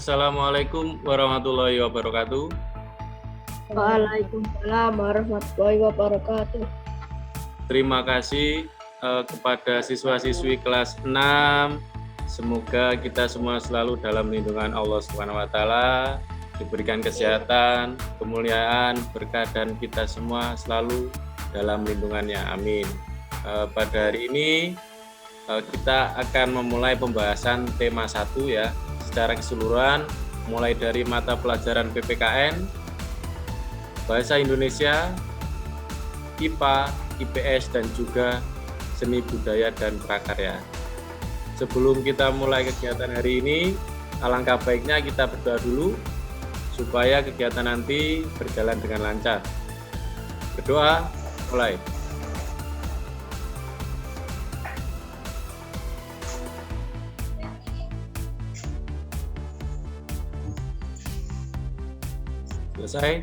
Assalamualaikum warahmatullahi wabarakatuh. Waalaikumsalam warahmatullahi wabarakatuh. Terima kasih kepada siswa-siswi kelas 6. Semoga kita semua selalu dalam lindungan Allah Subhanahu wa taala, diberikan kesehatan, kemuliaan, berkah, dan kita semua selalu dalam lindungannya. Amin. Pada hari ini kita akan memulai pembahasan tema 1 ya, secara keseluruhan, mulai dari mata pelajaran PPKN, Bahasa Indonesia, IPA, IPS, dan juga Seni Budaya dan Prakarya. Sebelum kita mulai kegiatan hari ini, alangkah baiknya kita berdoa dulu supaya kegiatan nanti berjalan dengan lancar. Berdoa, mulai. Selesai.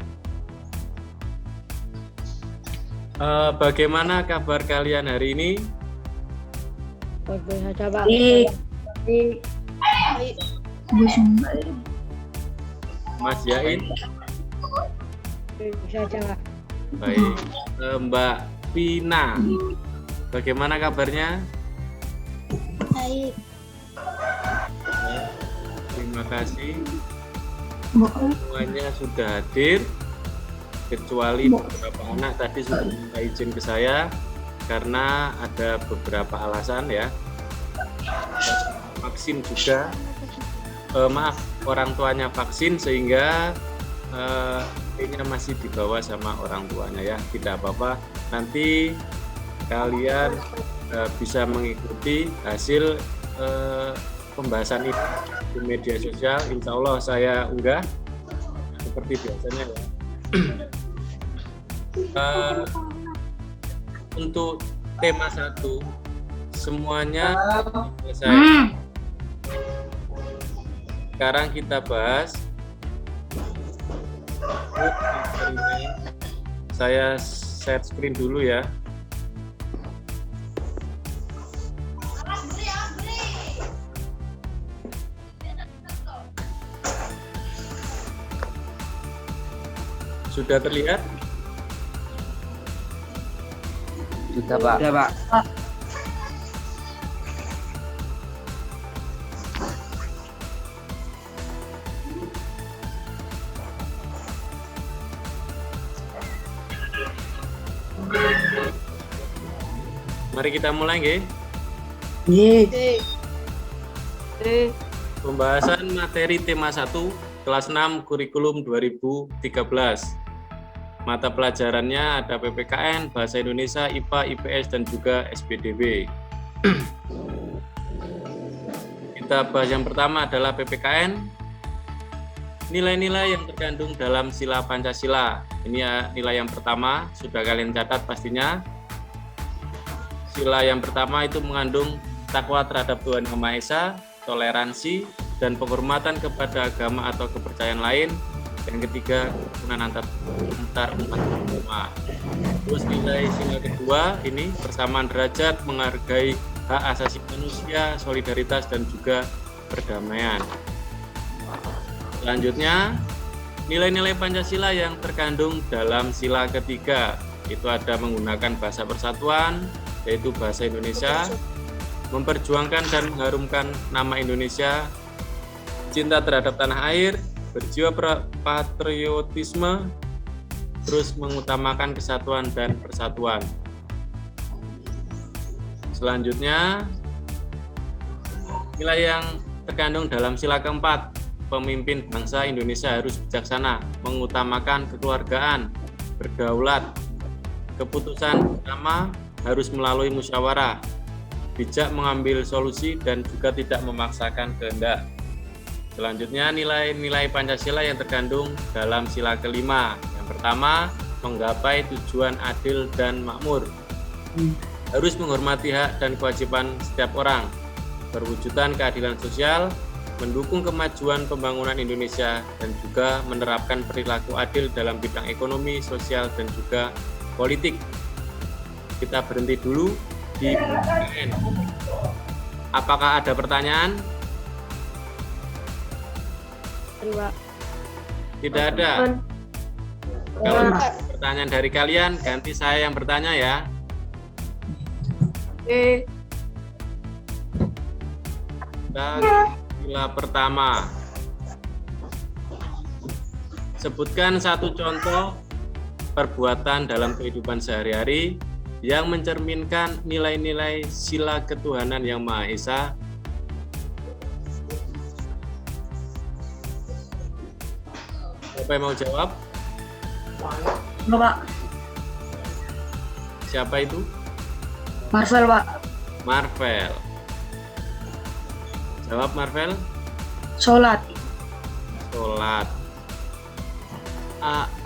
Bagaimana kabar kalian hari ini? Baik saja, Pak. Mas Yain? Baik saja, Pak. Baik. Mbak Pina, bagaimana kabarnya? Baik. Terima kasih. Semuanya sudah hadir, kecuali beberapa anak tadi sudah minta izin ke saya karena ada beberapa alasan ya. Vaksin juga, maaf, orang tuanya vaksin sehingga ini masih dibawa sama orang tuanya ya. Tidak apa-apa, nanti kalian bisa mengikuti hasil pembahasan ini di media sosial. Insya Allah saya unggah seperti biasanya ya. Untuk tema 1 semuanya selesai. Sekarang kita bahas. Saya share screen dulu ya. Sudah terlihat? Sudah, Pak. Sudah, Pak. Mari kita mulai, nggih. Pembahasan materi tema 1 kelas 6 kurikulum 2013. Mata pelajarannya ada PPKN, Bahasa Indonesia, IPA, IPS, dan juga SPDB. Kita bahas yang pertama adalah PPKN. Nilai-nilai yang terkandung dalam sila Pancasila. Ini ya nilai yang pertama, sudah kalian catat pastinya. Sila yang pertama itu mengandung takwa terhadap Tuhan Yang Maha Esa, toleransi, dan penghormatan kepada agama atau kepercayaan lain. Yang ketiga, kerukunan antar umat beragama. Terus nilai sila kedua ini persamaan derajat, menghargai hak asasi manusia, solidaritas, dan juga perdamaian. Selanjutnya, nilai-nilai Pancasila yang terkandung dalam sila ketiga itu ada menggunakan bahasa persatuan, yaitu bahasa Indonesia, memperjuangkan dan mengharumkan nama Indonesia, cinta terhadap tanah air, berjiwa patriotisme, terus mengutamakan kesatuan dan persatuan. Selanjutnya, nilai yang terkandung dalam sila keempat, pemimpin bangsa Indonesia harus bijaksana, mengutamakan kekeluargaan, berdaulat, keputusan bersama harus melalui musyawarah, bijak mengambil solusi, dan juga tidak memaksakan kehendak. Selanjutnya, nilai-nilai Pancasila yang terkandung dalam sila kelima. Yang pertama, menggapai tujuan adil dan makmur. Harus menghormati hak dan kewajiban setiap orang. Perwujudan keadilan sosial, mendukung kemajuan pembangunan Indonesia, dan juga menerapkan perilaku adil dalam bidang ekonomi, sosial, dan juga politik. Kita berhenti dulu di PPKN. Apakah ada pertanyaan? Pak. Tidak ada. Kalau pertanyaan dari kalian, ganti saya yang bertanya ya. Oke. Kita ke sila pertama. Sebutkan satu contoh perbuatan dalam kehidupan sehari-hari yang mencerminkan nilai-nilai sila ketuhanan yang Maha Esa. Siapa yang mau jawab? Enggak, Pak. Siapa itu? Marvel, Pak. Marvel. Jawab Marvel. Sholat. Sholat.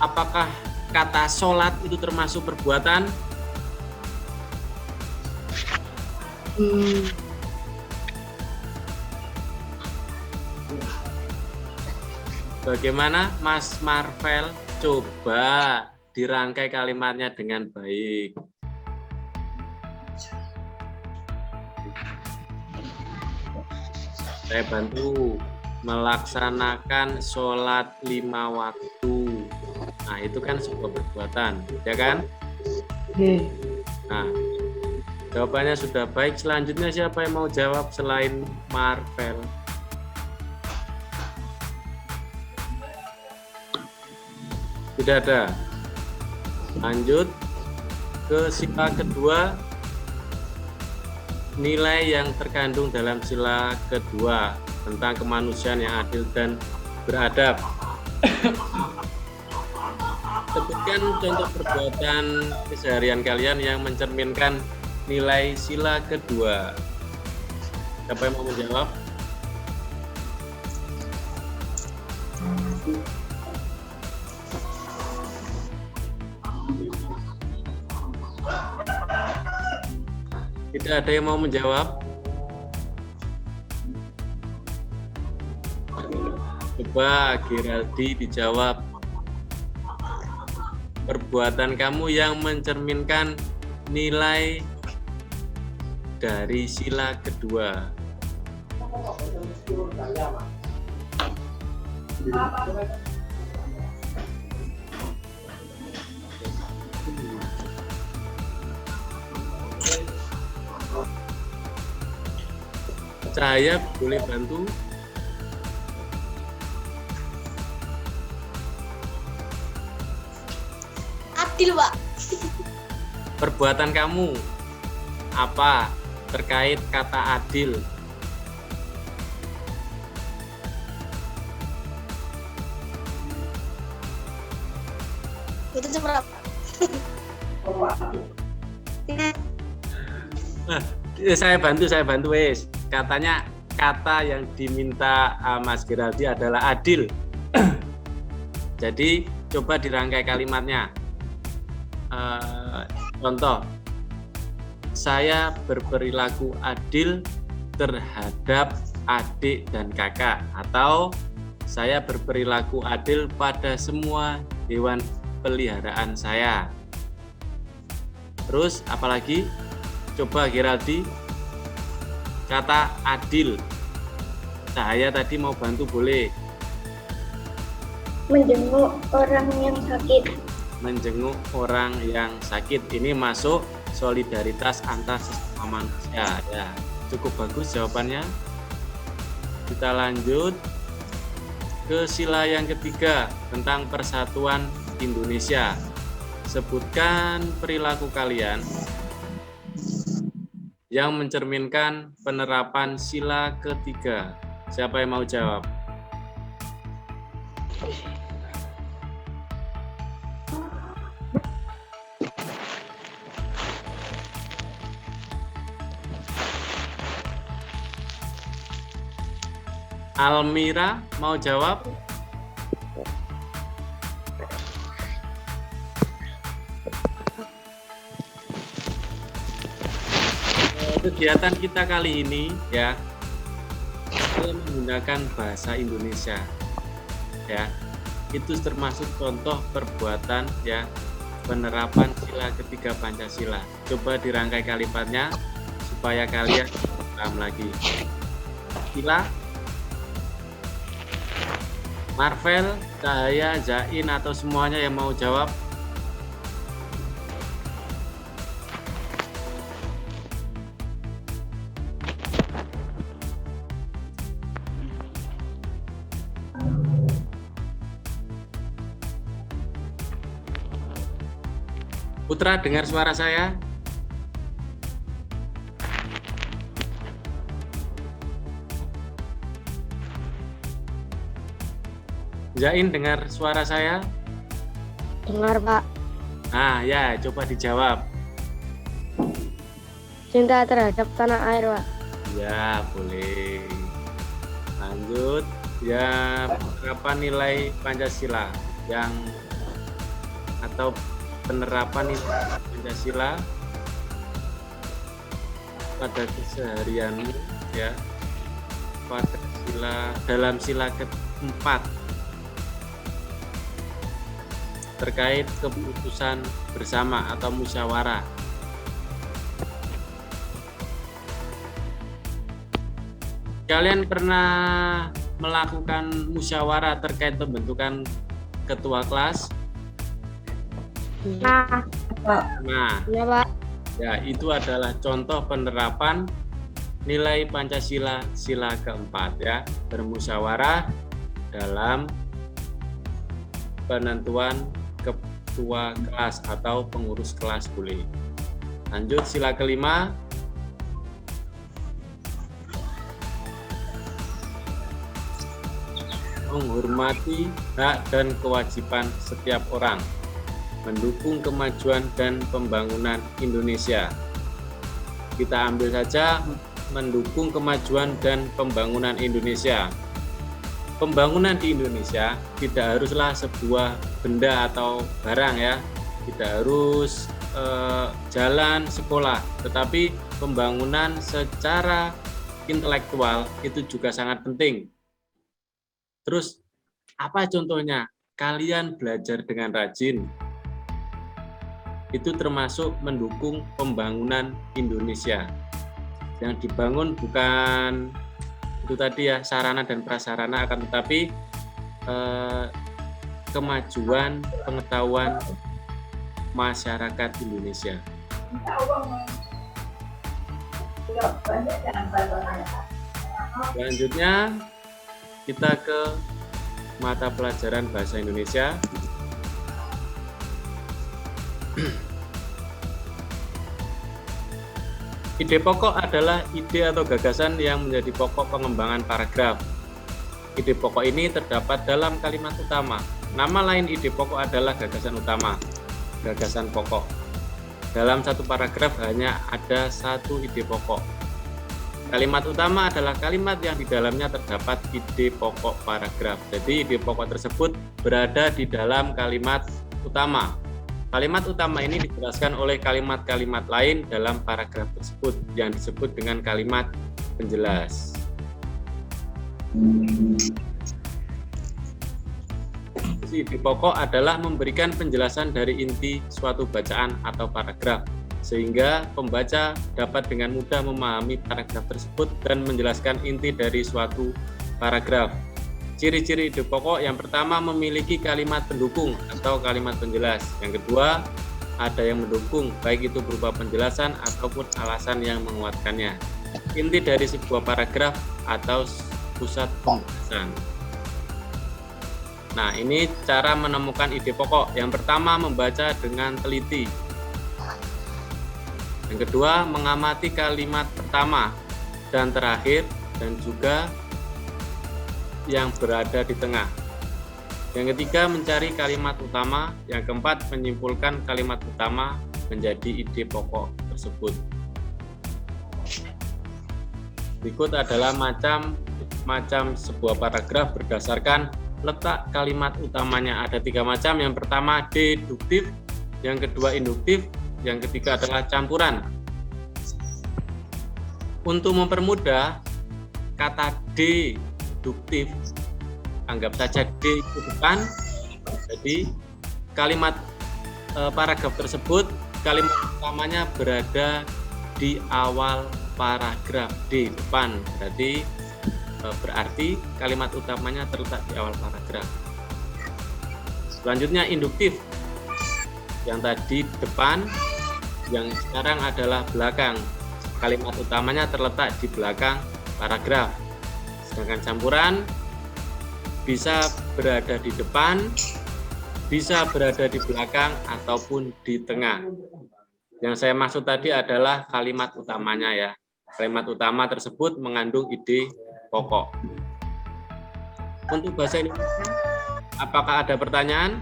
Apakah kata sholat itu termasuk perbuatan? Bagaimana Mas Marvel? Coba dirangkai kalimatnya dengan baik. Saya bantu melaksanakan sholat 5 waktu. Nah, itu kan sebuah perbuatan, ya kan? Nah, jawabannya sudah baik. Selanjutnya siapa yang mau jawab selain Marvel? Tidak ada. Lanjut ke sila kedua. Nilai yang terkandung dalam sila kedua tentang kemanusiaan yang adil dan beradab. Sebutkan contoh perbuatan keseharian kalian yang mencerminkan nilai sila kedua. Siapa yang mau menjawab? Tidak ada yang mau menjawab? Coba Geraldi dijawab. Perbuatan kamu yang mencerminkan nilai dari sila kedua. Cahaya boleh bantu? Adil, Pak. Perbuatan kamu apa terkait kata adil? Itu seberapa? Saya bantu wes. Katanya kata yang diminta Mas Geraldi adalah adil. Jadi coba dirangkai kalimatnya. Contoh, saya berperilaku adil terhadap adik dan kakak, atau saya berperilaku adil pada semua hewan peliharaan saya. Terus apalagi? Coba Geraldi, kata adil. Saya tadi mau bantu boleh. Menjenguk orang yang sakit. Menjenguk orang yang sakit. Ini masuk solidaritas antar sesama manusia. Ya, cukup bagus jawabannya. Kita lanjut ke sila yang ketiga tentang persatuan Indonesia. Sebutkan perilaku kalian yang mencerminkan penerapan sila ketiga. Siapa yang mau jawab? Almira mau jawab? Kegiatan kita kali ini ya, kita menggunakan bahasa Indonesia ya. Itu termasuk contoh perbuatan ya, penerapan sila ketiga Pancasila. Coba dirangkai kalimatnya supaya kalian paham lagi. Sila Marvel, Cahaya, Zain, atau semuanya yang mau jawab? Putra, dengar suara saya? Zain, dengar suara saya? Dengar, Pak. Ah, ya, coba dijawab. Cinta terhadap tanah air, Pak. Ya, boleh. Lanjut. Ya, penerapan nilai Pancasila yang atau penerapan nilai Pancasila pada keseharian, ya, pada dalam sila keempat terkait keputusan bersama atau musyawarah. Kalian pernah melakukan musyawarah terkait pembentukan ketua kelas? Nah, Nah, ya, Pak. ya, itu adalah contoh penerapan nilai Pancasila sila keempat, ya, bermusyawarah dalam penentuan ketua kelas atau pengurus kelas boleh. Lanjut sila kelima. Menghormati hak dan kewajiban setiap orang, mendukung kemajuan dan pembangunan Indonesia. Kita ambil saja mendukung kemajuan dan pembangunan Indonesia. Pembangunan di Indonesia tidak haruslah sebuah benda atau barang, ya. Tidak harus jalan, sekolah, tetapi pembangunan secara intelektual itu juga sangat penting. Terus apa contohnya? Kalian belajar dengan rajin. Itu termasuk mendukung pembangunan Indonesia. Yang dibangun bukan itu tadi, ya, sarana dan prasarana, akan tetapi kemajuan pengetahuan masyarakat Indonesia. Selanjutnya kita ke mata pelajaran bahasa Indonesia. Ide pokok adalah ide atau gagasan yang menjadi pokok pengembangan paragraf. Ide pokok ini terdapat dalam kalimat utama. Nama lain ide pokok adalah gagasan utama, gagasan pokok. Dalam satu paragraf hanya ada satu ide pokok. Kalimat utama adalah kalimat yang di dalamnya terdapat ide pokok paragraf. Jadi ide pokok tersebut berada di dalam kalimat utama. Kalimat utama ini dijelaskan oleh kalimat-kalimat lain dalam paragraf tersebut yang disebut dengan kalimat penjelas. Ide pokok adalah memberikan penjelasan dari inti suatu bacaan atau paragraf, sehingga pembaca dapat dengan mudah memahami paragraf tersebut dan menjelaskan inti dari suatu paragraf. Ciri-ciri ide pokok: yang pertama, memiliki kalimat pendukung atau kalimat penjelas. Yang kedua, ada yang mendukung, baik itu berupa penjelasan ataupun alasan yang menguatkannya. Inti dari sebuah paragraf atau pusat pembahasan. Nah, ini cara menemukan ide pokok. Yang pertama, membaca dengan teliti. Yang kedua, mengamati kalimat pertama dan terakhir, dan juga yang berada di tengah. Yang ketiga, mencari kalimat utama. Yang keempat, menyimpulkan kalimat utama menjadi ide pokok tersebut. Berikut adalah macam sebuah paragraf berdasarkan letak kalimat utamanya. Ada 3 macam. Yang pertama deduktif, yang kedua induktif, yang ketiga adalah campuran. Untuk mempermudah, kata deduktif, anggap saja D itu depan. Jadi kalimat paragraf tersebut, kalimat utamanya berada di awal paragraf, di depan. Berarti berarti kalimat utamanya terletak di awal paragraf. Selanjutnya induktif. Yang tadi depan, yang sekarang adalah belakang. Kalimat utamanya terletak di belakang paragraf. Sedangkan campuran bisa berada di depan, bisa berada di belakang, ataupun di tengah. Yang saya maksud tadi adalah kalimat utamanya ya. Kalimat utama tersebut mengandung ide pokok. Untuk bahasa Indonesia, apakah ada pertanyaan?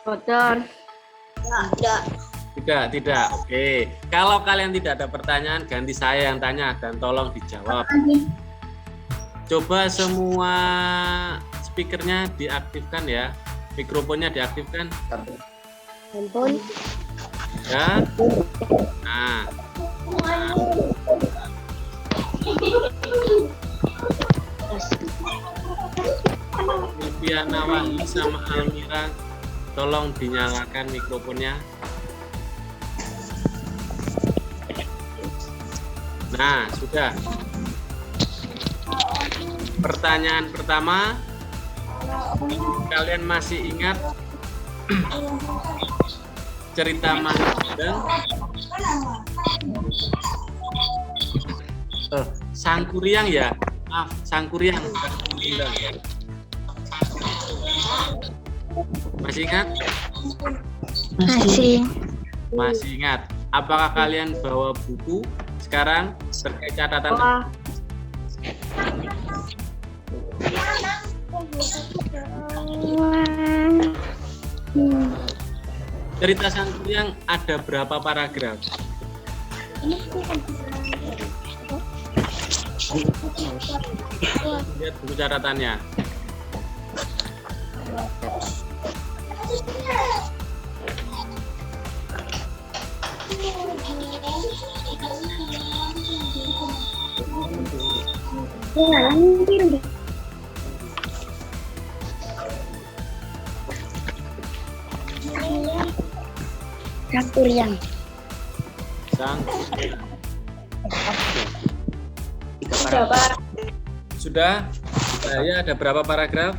Boten. Tidak. Oke. Kalau kalian tidak ada pertanyaan, ganti saya yang tanya dan tolong dijawab. Coba semua speakernya diaktifkan ya. Mikrofonnya diaktifkan. Handphone. Ya. Nah. Silviana Wahyu sama Almira, tolong dinyalakan mikrofonnya. Nah, sudah. Pertanyaan pertama, kalian masih ingat cerita Manjideng? Sangkuriang ya? Maaf, Sangkuriang. Masih ingat? Masih ingat. Apakah kalian bawa buku sekarang terkait catatan? Cerita Sangkuriang ada berapa paragraf? Lihat buku catatannya. Sangkuriang. Sudah? Saya ada berapa paragraf?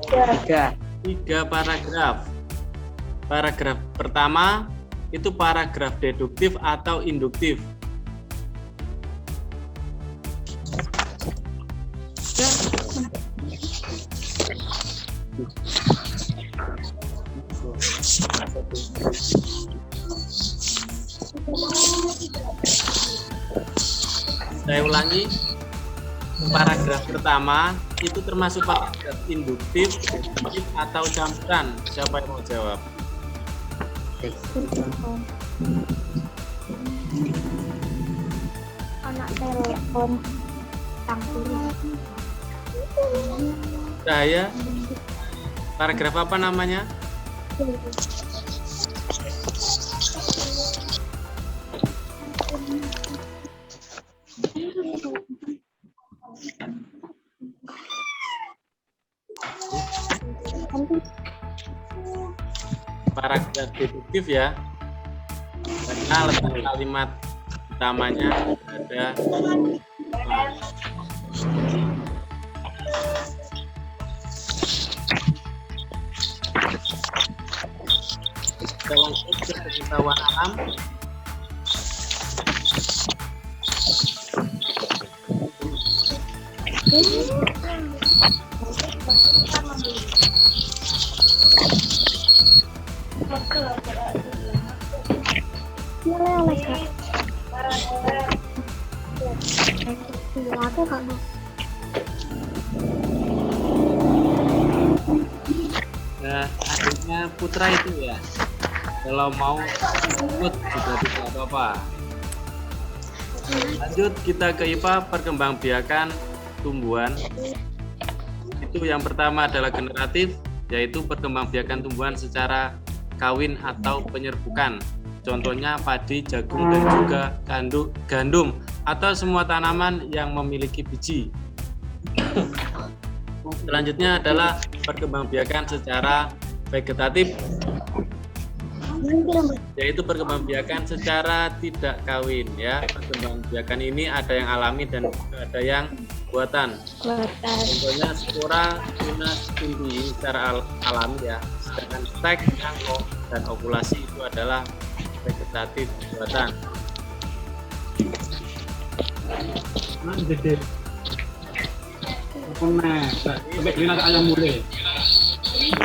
3 paragraf. Paragraf pertama itu paragraf deduktif atau induktif? Saya ulangi, paragraf pertama itu termasuk paragraf induktif atau campuran? Siapa yang mau jawab? Anak telepon. Saya, paragraf apa namanya? Paragraf deduktif ya, karena letak kalimat utamanya ada dalam pengetahuan alam. Nah, adiknya Putra itu ya, kalau mau ikut juga tidak apa-apa. Lanjut kita ke IPA, perkembangbiakan tumbuhan. Itu yang pertama adalah generatif, yaitu perkembangbiakan tumbuhan secara kawin atau penyerbukan. Contohnya padi, jagung, dan juga gandum atau semua tanaman yang memiliki biji. Selanjutnya adalah perkembangbiakan secara vegetatif. yaitu perkembangbiakan secara tidak kawin ya. Perkembangbiakan ini ada yang alami dan ada yang buatan. Contohnya spora, tunas, tumbuh secara alami ya. Sedangkan stek, cangkok, dan ovulasi itu adalah vegetatif buatan.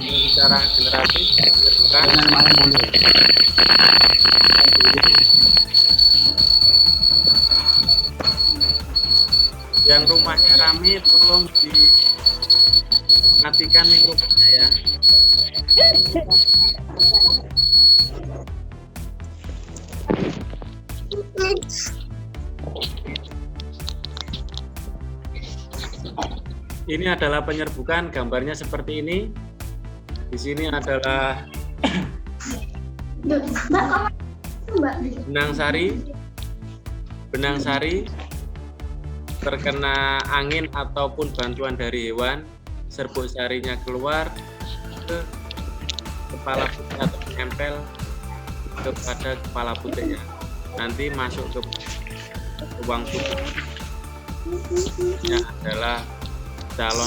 Secara generatif bukan yang rumahnya rame tolong dimatikan mikrofonnya ya. Ini adalah penyerbukan, gambarnya seperti ini. Di sini adalah benang sari terkena angin ataupun bantuan dari hewan, serbuk sarinya keluar ke kepala putih atau menempel kepada kepala putihnya. Nanti masuk ke ruang putih. Ini adalah calon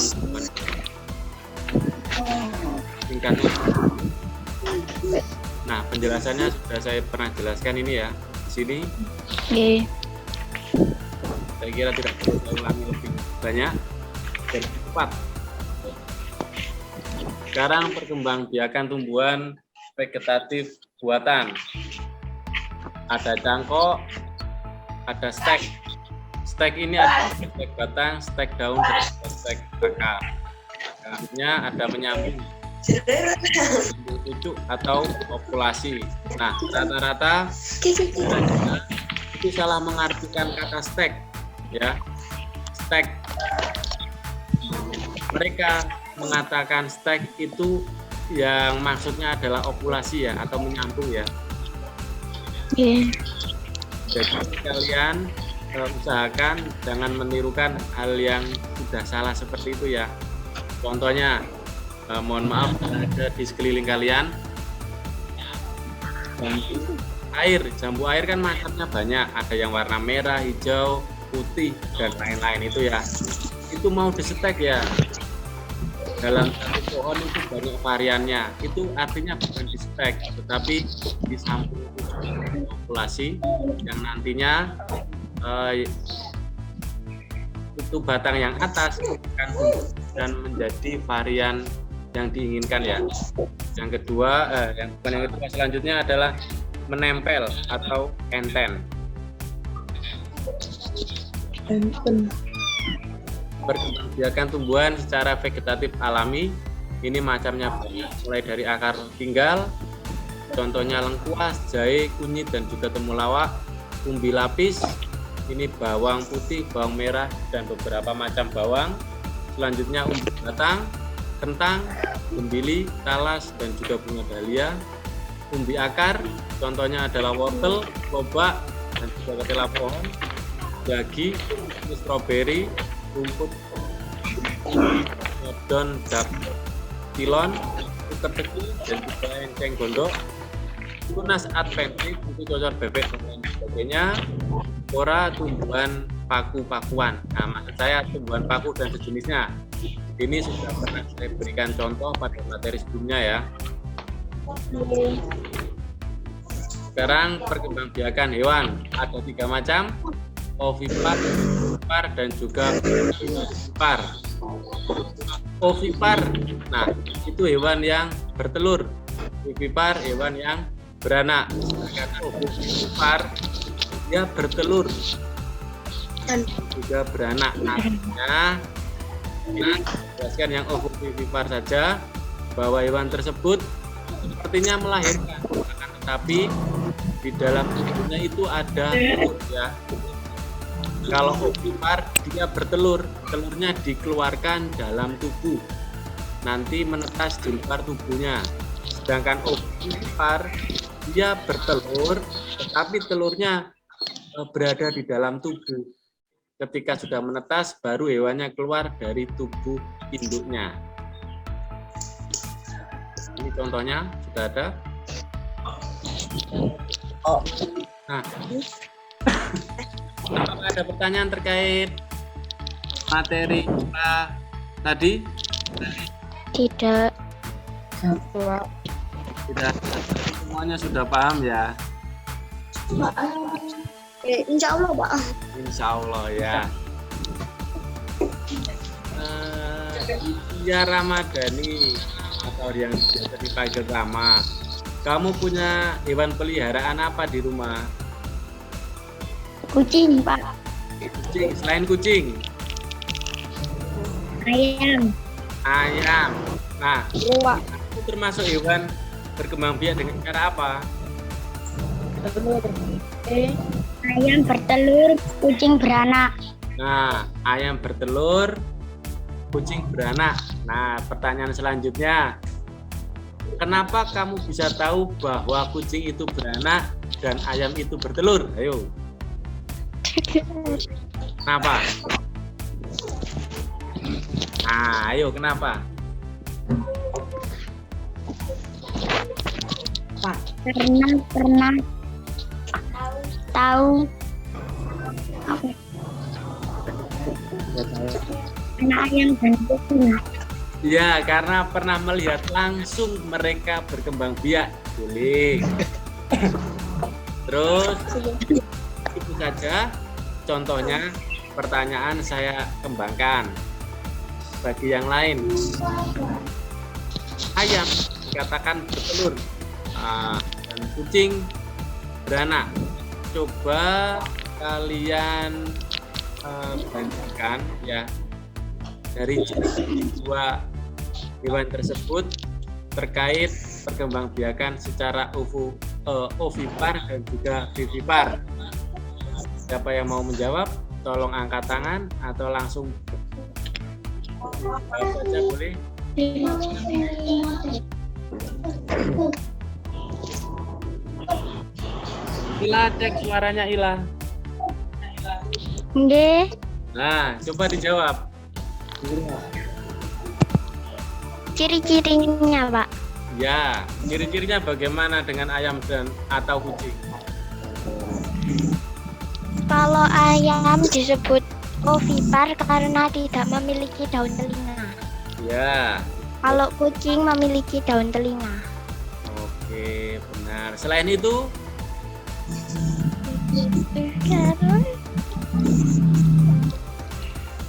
tingkatnya. Nah, penjelasannya sudah saya pernah jelaskan ini ya di sini. Saya kira tidak perlu saya ulangi lebih banyak dan cepat. Sekarang perkembangbiakan tumbuhan vegetatif buatan. Ada cangkok, ada stek. Stek ini ada stek batang, stek daun, dan stek akar. Akarnya ada menyambung cucuk atau populasi. Nah, rata-rata itu salah mengartikan kata stek, ya. Stek. Mereka mengatakan stek itu yang maksudnya adalah ovulasi ya, atau menyambung ya. Jadi kalian usahakan jangan menirukan hal yang sudah salah seperti itu ya. Contohnya, mohon maaf ada di sekeliling kalian jambu air kan macamnya banyak, ada yang warna merah, hijau, putih dan lain-lain itu ya. Itu mau disetek ya. Dalam satu pohon itu banyak variannya. Itu artinya bukan disetek, tetapi disambung populasi yang nantinya itu batang yang atas akan tumbuh dan menjadi varian yang diinginkan ya. Yang kedua, selanjutnya adalah menempel atau enten. Perkembangbiakan tumbuhan secara vegetatif alami ini macamnya banyak, mulai dari akar tinggal, contohnya lengkuas, jahe, kunyit dan juga temulawak, umbi lapis, ini bawang putih, bawang merah dan beberapa macam bawang. Selanjutnya umbi batang, kentang, umbili, talas dan juga bunga dahlia. Umbi akar, contohnya adalah wortel, lobak dan juga ketela pohon, jagi, stroberi, rumput, daun, tilon, utek-tekil dan juga enceng gondok, tunas adventif, itu cocor bebek dan sebagainya. Spora tumbuhan paku-pakuan. Nah, maksud saya tumbuhan paku dan sejenisnya. Ini sudah pernah saya berikan contoh pada materi sebelumnya ya. Sekarang perkembangbiakan hewan ada 3 macam: ovipar, ovipar dan juga ovipar. Ovipar, nah itu hewan yang bertelur. Ovipar hewan yang beranak. Sedangkan ovipar dia bertelur dan juga beranak. Artinya, jelaskan yang ovipar saja bahwa hewan tersebut sepertinya melahirkan, tetapi di dalam tubuhnya itu ada telur ya. Kalau ovipar dia bertelur, telurnya dikeluarkan dalam tubuh, nanti menetas di luar tubuhnya. Sedangkan ovipar dia bertelur, tetapi telurnya berada di dalam tubuh. Ketika sudah menetas, baru hewannya keluar dari tubuh induknya. Ini contohnya sudah ada. Oh. Nah, apakah ada pertanyaan terkait materi kita tadi? Tidak. Tidak, semuanya sudah paham ya? Insya Allah, Pak. Insya Allah ya. Ya Ramadhani atau yang biasa dipanggil Rama. Kamu punya hewan peliharaan apa di rumah? Kucing, Pak. Kucing, selain kucing. Ayam. Ayam. Nah, itu termasuk hewan berkembang biak dengan cara apa? Ayam bertelur, kucing beranak. Nah, ayam bertelur, kucing beranak. Nah, pertanyaan selanjutnya, kenapa kamu bisa tahu bahwa kucing itu beranak dan ayam itu bertelur? Ayo. Kenapa? Nah, ayo kenapa? Karena pernah tahu apa? Anak ayam dan kucing. Ya, karena pernah melihat langsung mereka berkembang biak. Boleh. Terus, itu saja contohnya. Pertanyaan saya kembangkan. Bagi yang lain, ayam dikatakan bertelur, dan kucing beranak. Coba kalian bandingkan ya dari ciri dua hewan tersebut terkait perkembangbiakan secara ovipar dan juga vivipar. Siapa yang mau menjawab? Tolong angkat tangan atau langsung saja boleh. Ila, cek suaranya Ila. Nggih. Nah, coba dijawab. Ciri-cirinya, Pak. Ya, ciri-cirinya bagaimana dengan ayam dan atau kucing? Kalau ayam disebut ovipar karena tidak memiliki daun telinga. Ya. Kalau kucing memiliki daun telinga. Oke, benar. Selain itu?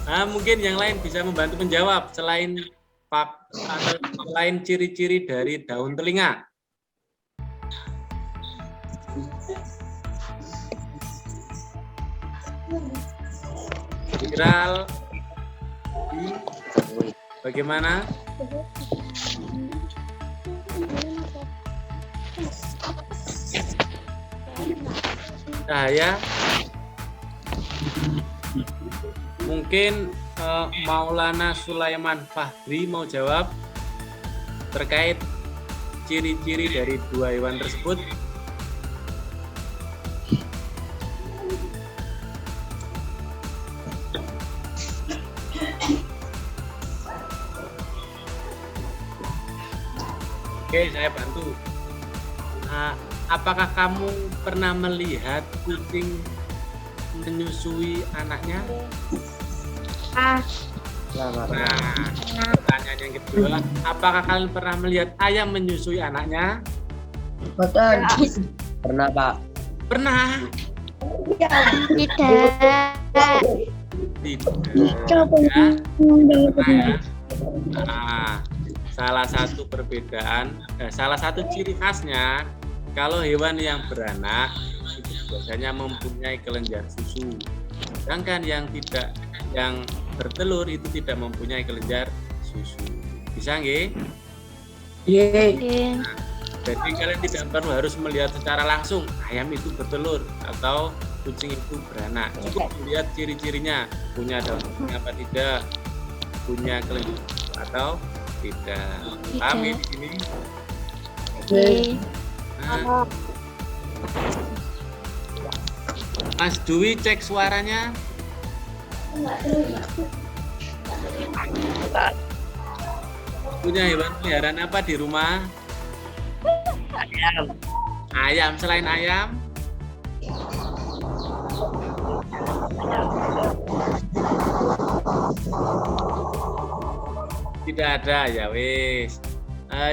Nah, mungkin yang lain bisa membantu menjawab selain selain ciri-ciri dari daun telinga. Viral, bagaimana? Cahaya, mungkin Maulana Sulaiman Fahri mau jawab terkait ciri-ciri dari dua hewan tersebut. Oke, saya bantu. Apakah kamu pernah melihat kucing menyusui anaknya? Ah, Nah, pertanyaan yang kedua, apakah kalian pernah melihat ayam menyusui anaknya? Betul. Pernah, Pak. Pernah? tidak. Tidak. Coba Ya. Nah, salah satu perbedaan, salah satu ciri khasnya kalau hewan yang beranak itu biasanya mempunyai kelenjar susu, sedangkan yang bertelur itu tidak mempunyai kelenjar susu. Bisa nggih? Iya. Jadi kalian tidak perlu harus melihat secara langsung ayam itu bertelur atau kucing itu beranak. Cukup melihat ciri-cirinya, punya daun apa tidak, punya kelenjar atau tidak. Paham ya di sini? Nah. Mas Dwi, cek suaranya. Punya hewan peliharaan apa di rumah? Ayam, selain ayam? Tidak ada, ya wis.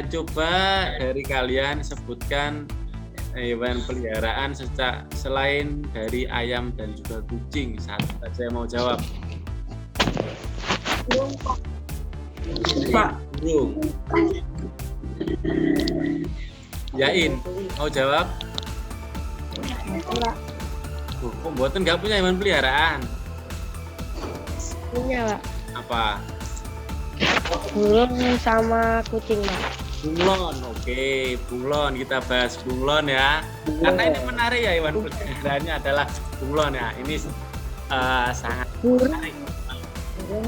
Coba dari kalian sebutkan hewan peliharaan selain dari ayam dan juga kucing. Satu saja yang mau jawab. Pak. Burung. Yain, mau jawab? Kok mboten nggak punya hewan peliharaan? Punya, Pak. Apa? Burung sama kucing, Pak. Bunglon, oke, bunglon, kita bahas bunglon ya. Karena ini menarik ya, hewan peliharaannya adalah bunglon ya. Ini sangat menarik.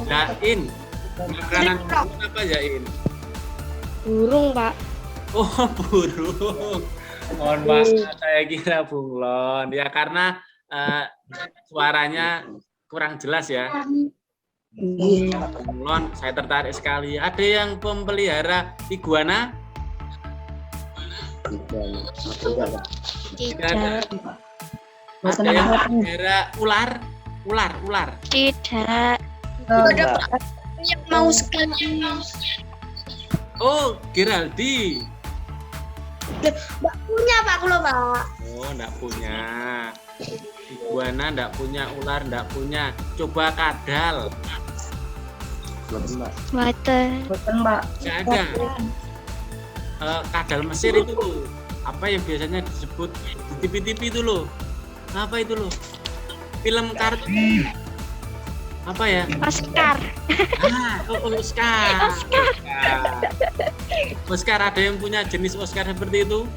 Yain, makanan bunglon apa Yain? Burung, Pak. Oh, burung. Mohon maaf, saya kira bunglon ya, karena suaranya kurang jelas ya. Bunglon, saya tertarik sekali. Ada yang pemelihara iguana? Tidak ada. Ada yang pemelihara ular? Ular. Tidak. Yang mau sekali. Oh, Geraldi. Mbak punya Pak kalau Pak. Oh, enggak punya. Iguana enggak punya, ular enggak punya. Coba kadal. Water. Boten, Pak. Enggak ada. Kadal Mesir itu loh. Apa yang biasanya disebut di TV-TV itu loh. Apa itu loh? Film kartun. Apa ya? Oscar. Oscar. Oscar, ada yang punya jenis Oscar seperti itu?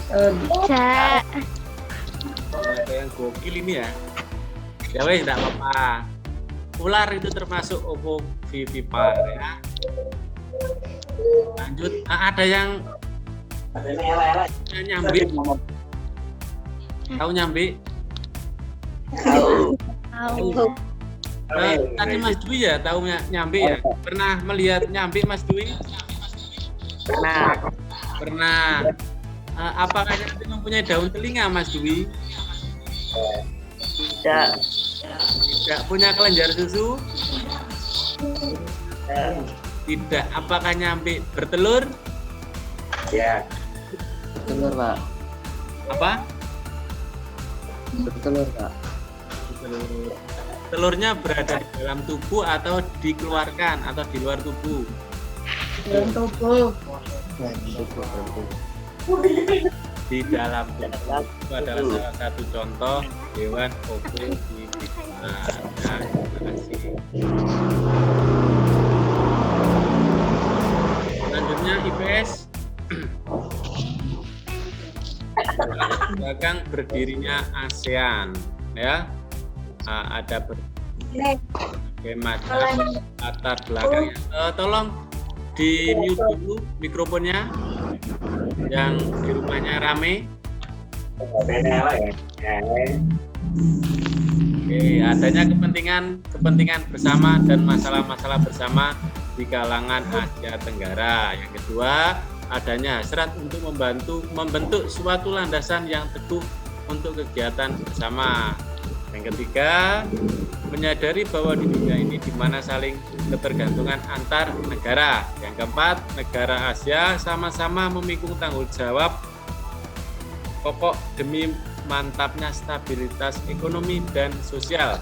Tidak. Ada yang gokil ini ya. Ya weh, enggak apa-apa. Ular itu termasuk ovovivipar ya. Lanjut, ada yang nyambi. Tahu nyambi? Tahu. Tadi Mas Dwi ya tahu nyambi ya? Pernah melihat nyambi Mas Dwi? Pernah. Apakah nyambi mempunyai daun telinga Mas Dwi? Tidak punya kelenjar susu? Tidak. Apakah nyambi bertelur? Ya. Bertelur, Pak. Apa? Bertelur, Pak. Bertelur. Telurnya berada di dalam tubuh atau dikeluarkan atau di luar tubuh? Dalam tubuh. Di dalam tubuh. Itu adalah salah satu contoh hewan ovovivipar. Nah, terima kasih. Selanjutnya IPS. Belakang berdirinya ASEAN ya. Ada berbagai macam latar belakangnya. Tolong di mute dulu mikrofonnya yang di rumahnya rame. Oke, adanya kepentingan bersama dan masalah-masalah bersama di kalangan Asia Tenggara. Yang kedua, adanya hasrat untuk membentuk suatu landasan yang teguh untuk kegiatan bersama. Yang ketiga, menyadari bahwa di dunia ini di mana saling ketergantungan antar negara. Yang keempat, negara Asia sama-sama memikul tanggung jawab pokok demi mantapnya stabilitas ekonomi dan sosial.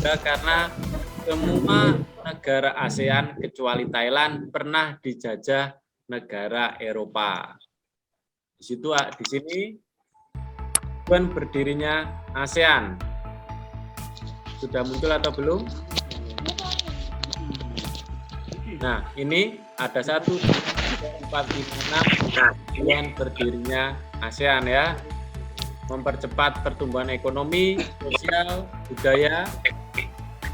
Karena semua negara ASEAN kecuali Thailand pernah dijajah negara Eropa. Di sini tujuan berdirinya ASEAN. Sudah muncul atau belum? Nah, ini ada 1, 2, 3, 4, 5, 6 tujuan berdirinya ASEAN ya. Mempercepat pertumbuhan ekonomi, sosial, budaya,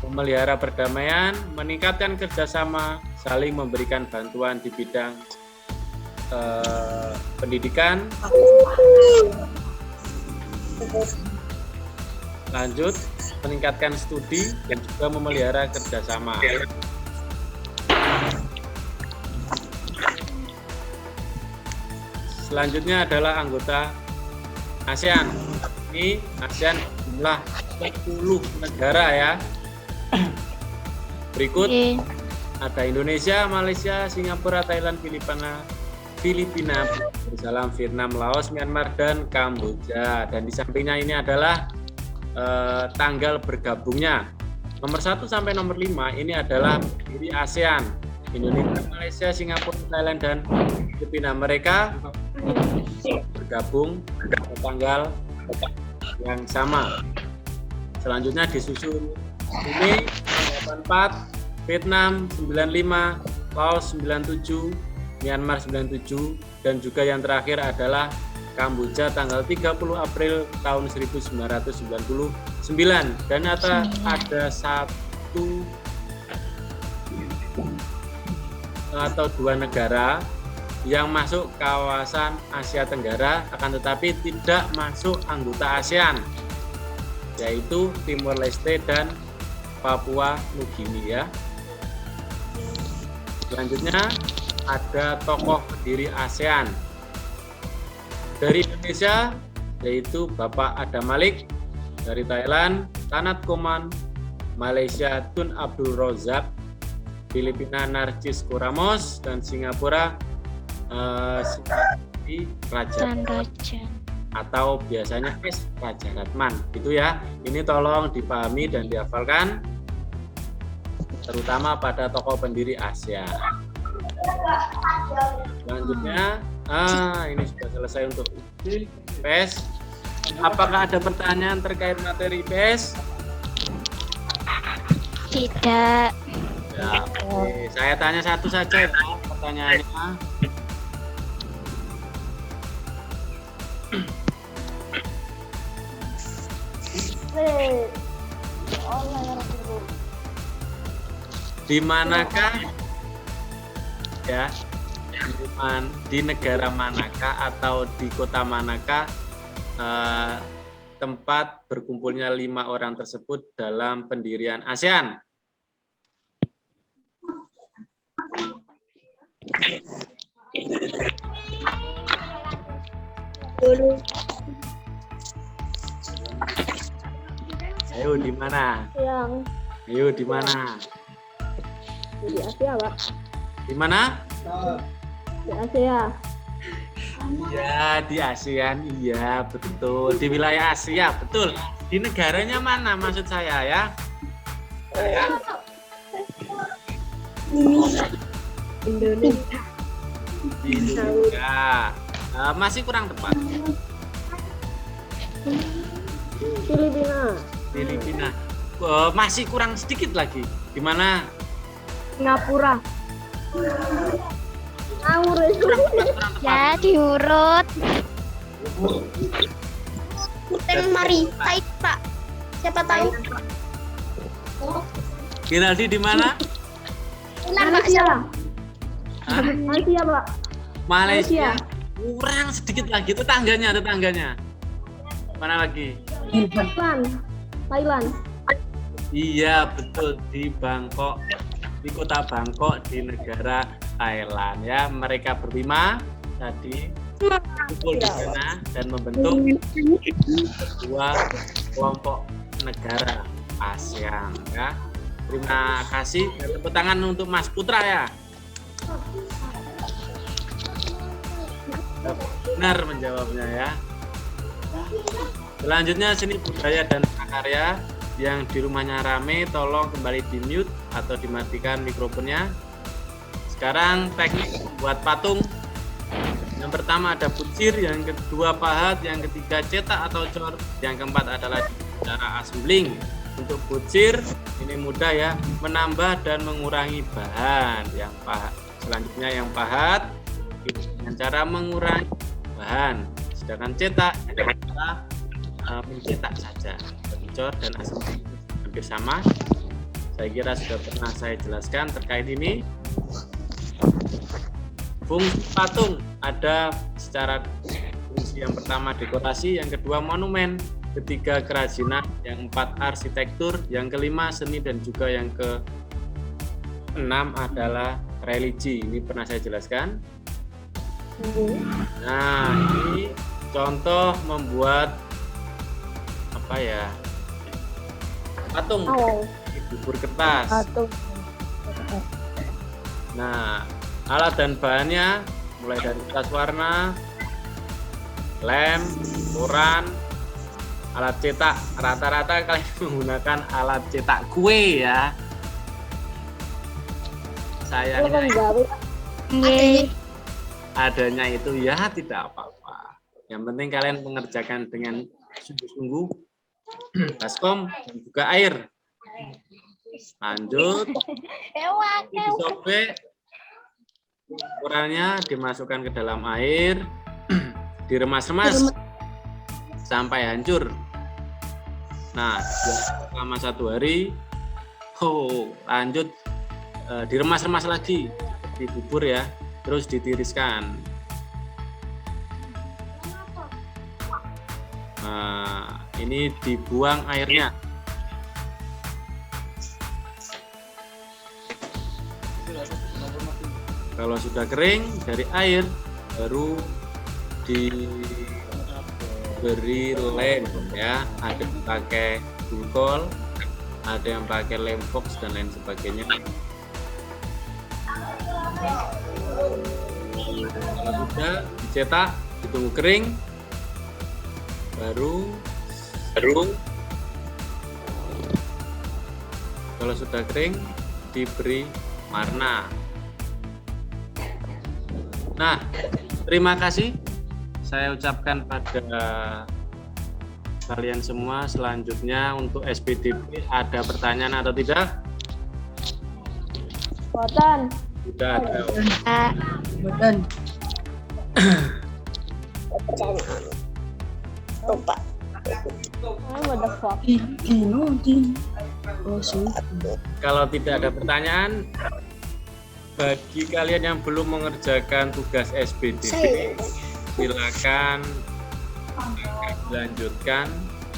memelihara perdamaian, meningkatkan kerjasama, saling memberikan bantuan di bidang pendidikan. Lanjut, meningkatkan studi dan juga memelihara kerjasama. selanjutnya adalah anggota ASEAN. Ini ASEAN jumlah 10 negara ya. Berikut Oke. ada Indonesia, Malaysia, Singapura, Thailand, Filipina, Darussalam, Vietnam, Laos, Myanmar, dan Kamboja. Dan di sampingnya ini adalah tanggal bergabungnya. Nomor 1 sampai nomor 5 ini adalah pendiri ASEAN. Indonesia, Malaysia, Singapura, Thailand, dan Filipina. Mereka bergabung pada tanggal yang sama. Selanjutnya disusul ini 84, Vietnam 95, Laos 97, Myanmar 97, dan juga yang terakhir adalah Kamboja tanggal 30 April tahun 1999. Dan ada satu atau dua negara yang masuk kawasan Asia Tenggara akan tetapi tidak masuk anggota ASEAN, yaitu Timor Leste dan Papua Nugini ya. Selanjutnya ada tokoh pendiri ASEAN. Dari Indonesia yaitu Bapak Adam Malik, dari Thailand Tanat Koman, Malaysia Tun Abdul Rozak, Filipina Narcis Kuramos, dan Singapura Raja atau biasanya Raja Ratman. Itu ya. Ini tolong dipahami dan dihafalkan, terutama pada tokoh pendiri ASEAN. Selanjutnya, ini sudah selesai untuk PES. Apakah ada pertanyaan terkait materi PES? Tidak. Ya, oke. Saya tanya satu saja ya, pertanyaannya. Di manakah ya, di negara manakah atau di kota manakah tempat berkumpulnya 5 orang tersebut dalam pendirian ASEAN? Ayo di mana? Yang Ayo di mana? di Asia, Pak. Di mana? Di Asia. Ya, di ASEAN, iya betul. Di wilayah Asia, betul. Di negaranya mana maksud saya ya? Indonesia. Di Indonesia. Masih kurang tepat. Filipina. Filipina. Masih kurang sedikit lagi. Di mana? Singapura. Ngawur itu. Kurang tepat. Ya, diurut. Kuteng Mari, Pak. Siapa tahu? Giraldi di mana? Malaysia. Hah? Malaysia, Pak. Malaysia. Kurang sedikit lagi. Tetangganya. Mana lagi? Thailand. Iya, betul, di Bangkok. Di kota Bangkok di negara Thailand ya. Mereka berlima tadi kumpul di sana dan membentuk dua kelompok negara ASEAN ya. Terima kasih. Tepuk tangan untuk Mas Putra ya. Benar menjawabnya ya. Selanjutnya seni budaya dan prakarya. Yang di rumahnya rame tolong kembali di mute atau dimatikan mikrofonnya. Sekarang teknik membuat patung. Yang pertama ada butsir, yang kedua pahat, yang ketiga cetak atau cor, yang keempat adalah cara assembling. Untuk butsir ini mudah ya, menambah dan mengurangi bahan. Yang pahat, selanjutnya yang pahat dengan cara mengurangi bahan. Sedangkan cetak dengan cara mencetak saja. Cor dan assembling hampir sama. Saya kira sudah pernah saya jelaskan terkait ini. Fungsi patung ada secara fungsi yang pertama dekorasi, yang kedua monumen, ketiga kerajinan, yang empat arsitektur, yang kelima seni, dan juga yang keenam adalah religi. Ini pernah saya jelaskan. Nah, ini contoh membuat apa ya? Patung bubur kertas. Satu. Nah, alat dan bahannya mulai dari kertas warna, lem, koran, alat cetak. Rata-rata kalian menggunakan alat cetak kue ya. Sayangnya Nggih. adanya itu ya tidak apa-apa. Yang penting kalian mengerjakan dengan sungguh-sungguh, baskom dan juga air. Lanjut, disobek, ukurannya dimasukkan ke dalam air, diremas-remas sampai hancur. Nah, selama 1 hari, lanjut diremas-remas lagi di bubur ya, terus ditiriskan. Nah, ini dibuang airnya. Kalau sudah kering dari air, baru diberi lem ya. Ada yang pakai gulkol, ada yang pakai lem fox dan lain sebagainya. Kalau sudah dicetak, ditunggu kering, baru kalau sudah kering diberi warna. Nah, terima kasih saya ucapkan pada kalian semua. Selanjutnya untuk SPDB ada pertanyaan atau tidak? Boten. Sudah ada. Betul. Lupa. What the fuck? Kalau tidak ada pertanyaan, bagi kalian yang belum mengerjakan tugas SPDB, silakan dilanjutkan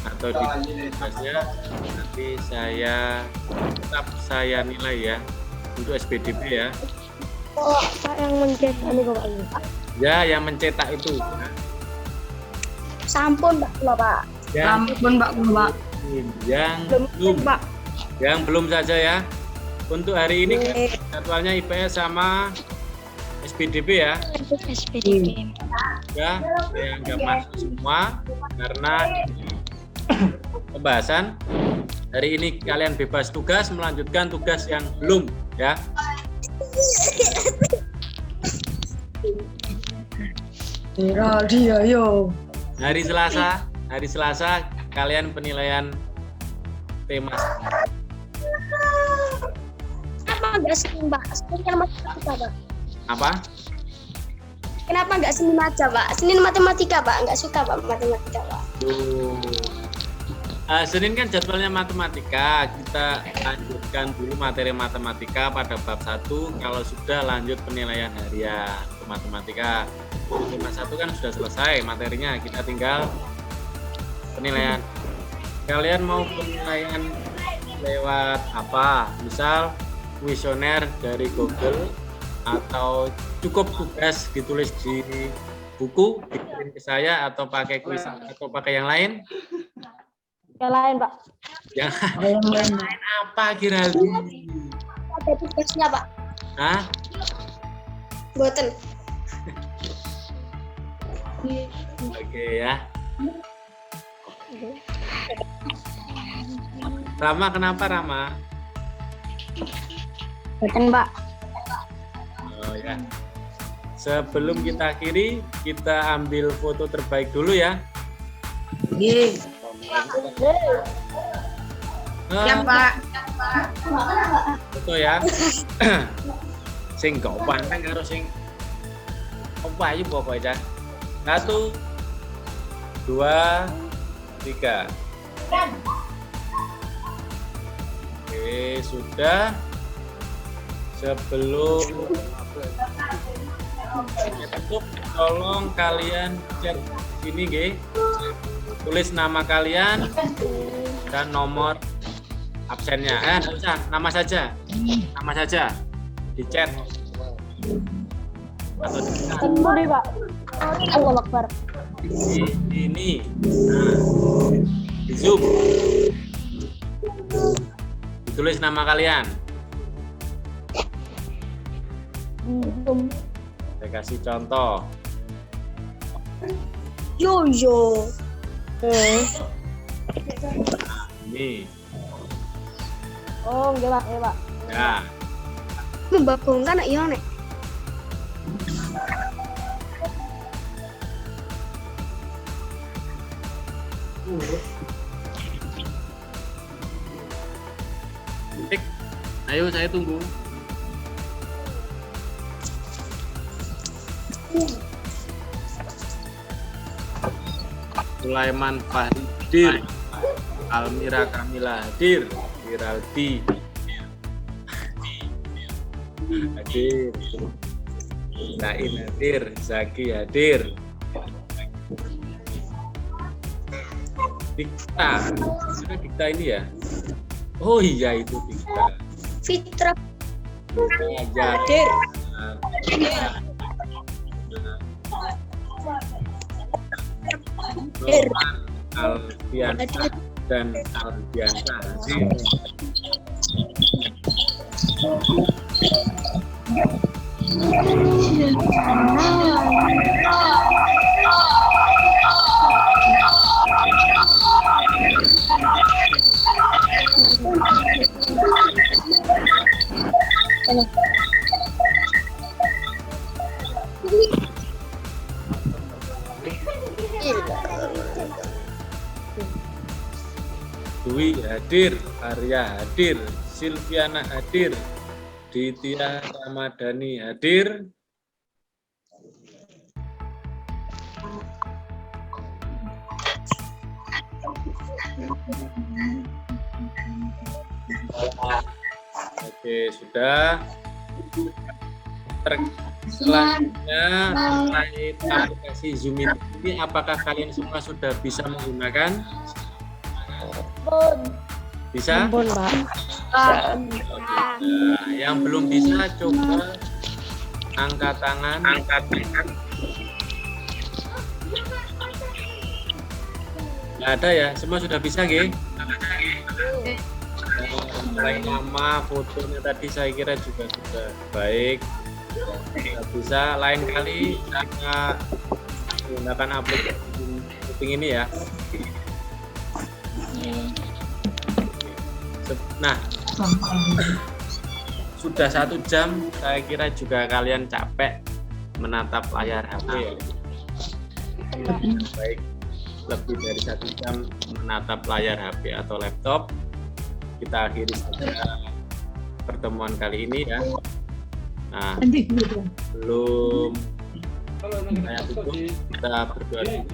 atau di tugasnya nanti saya nilai ya untuk SPDB ya. Pak yang mencetak ini kok ini. Ya, yang mencetak itu. Sampun Mbak kula, Pak. Ampun Mbak kula, Pak. Yang belum saja ya. Untuk hari ini jadwalnya IPS sama SPDB ya. SPDB. Ya, yang nggak masuk semua karena pembahasan. Hari ini kalian bebas tugas melanjutkan tugas yang belum ya. Dia yo. Hari Selasa kalian penilaian tema. Kenapa nggak Senin, Pak? Senin kan matematika, Pak. Apa? Kenapa nggak Senin aja, Pak? Senin matematika, Pak. Nggak suka, Pak, matematika, Pak. Senin kan jadwalnya matematika. Kita lanjutkan dulu materi matematika pada bab 1. Kalau sudah lanjut penilaian harian untuk matematika. Tema 1 kan sudah selesai materinya. Kita tinggal penilaian. Kalian mau penilaian lewat apa? Misal kuesioner dari Google atau cukup tugas ditulis di buku dikirim ke saya atau pakai kuis atau pakai yang lain? Yang lain, Pak. Yang lain apa Giraldi? Ada tugasnya, Pak. Hah? Boten. Oke ya. Rama, kenapa Rama? Boten, Pak. Oh ya. Sebelum kita akhiri, kita ambil foto terbaik dulu ya. Nggih. Siap, Pak. Foto ya. Sing gak panteng karo sing apa ayo pokoknya. 1, 2, 3. Oke, sudah. Sebelum tutup, tolong kalian cek sini nggih. Tulis nama kalian dan nomor absennya. Enggak usah, nama saja. Nama saja. Di chat. atau dekat? Budi, Pak. Allah Akbar. Ini. Nah, di zoom. Ditulis nama kalian. Saya kasih contoh. Yoyo. Ini. Oh, enggak, Pak. Ya, Pak. Ya. Membabongkan iya nek. Tik. Ayo saya tunggu. Sulaiman Fahdir, Almira Kamila hadir, Wiraldi hadir, Nain hadir, Zaki hadir, Dikta, mana Dikta ini ya? Oh iya itu Dikta. Fitra Ya, hadir. Norman, Alfiansa dan Alfiansa hadir. Dwi hadir, Arya hadir, Silviana hadir, Ditya Ramadhani hadir, oke sudah. Selanjutnya terkait aplikasi Zoom ini, apakah kalian semua sudah bisa menggunakan? Bisa? Ampun, Pak. Nah, yang belum bisa coba angkat tangan. Nggak ada ya? Semua sudah bisa, Nggih? Mulai nama fotonya tadi saya kira juga sudah baik. Sudah bisa. Lain kali kita menggunakan aplikasi meeting ini ya. Nah, sudah 1 jam, saya kira juga kalian capek menatap layar HP ya. Baik, lebih dari 1 jam menatap layar HP atau laptop. Kita akhiri saja pertemuan kali ini ya. Nah, belum saya tutup, kita berdoa dulu.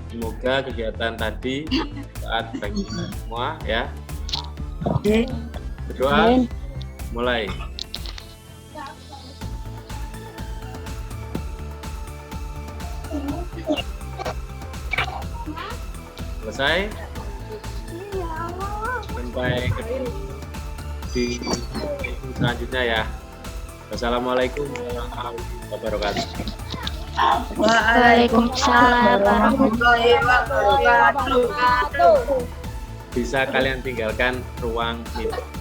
Semoga kegiatan tadi saat bagi kita semua ya. Berdoa mulai. Selesai. Sampai ketemu di selanjutnya ya. Wassalamualaikum warahmatullahi wabarakatuh. Waalaikumsalam warahmatullahi wabarakatuh. Bisa kalian tinggalkan ruang meeting.